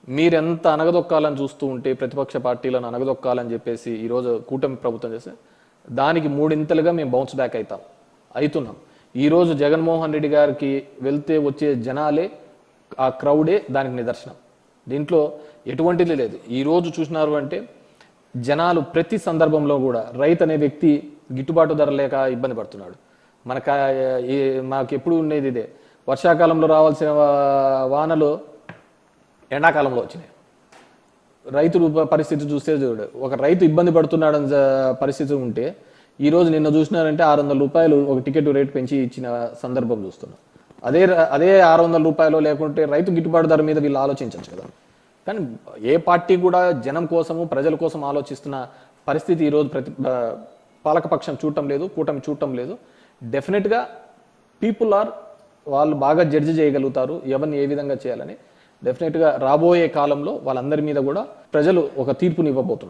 మీరెంత అనగదొక్కాలని చూస్తూ ఉంటే ప్రతిపక్ష పార్టీలను అనగదొక్కాలని చెప్పేసి ఈరోజు కూటమి ప్రభుత్వం చేస్తే దానికి మూడింతలుగా మేము బౌన్స్ బ్యాక్ అవుతున్నాం. ఈరోజు జగన్మోహన్ రెడ్డి గారికి వెళ్తే వచ్చే జనాలే, ఆ క్రౌడే దానికి నిదర్శనం. దీంట్లో ఎటువంటిది లేదు. ఈరోజు చూసినారు అంటే జనాలు ప్రతి సందర్భంలో కూడా రైతు అనే వ్యక్తి గిట్టుబాటు ధర లేక ఇబ్బంది పడుతున్నాడు. మాకు ఎప్పుడు ఉండేది ఇదే, వర్షాకాలంలో రావాల్సిన వానలు ఎండాకాలంలో వచ్చినాయి. రైతు పరిస్థితి చూస్తే చూడు, ఒక రైతు ఇబ్బంది పడుతున్నాడని పరిస్థితి ఉంటే ఈరోజు నిన్న చూసినారంటే 600 రూపాయలు ఒక టికెట్ రేటు పెంచి ఇచ్చిన సందర్భం చూస్తున్నాం. అదే 600 రూపాయలు లేకుంటే రైతు గిట్టుబాటు ధర మీద వీళ్ళు ఆలోచించవచ్చు కదా. కానీ ఏ పార్టీ కూడా జనం కోసము ప్రజల కోసం ఆలోచిస్తున్న పరిస్థితి ఈరోజు పాలకపక్షం చూడటం లేదు, కూటమి చూడటం లేదు. డెఫినెట్గా వాళ్ళు బాగా జడ్జి చేయగలుగుతారు ఎవరిని ఏ విధంగా చేయాలని. డెఫినెట్గా రాబోయే కాలంలో వాళ్ళందరి మీద కూడా ప్రజలు ఒక తీర్పుని ఇవ్వబోతున్నారు.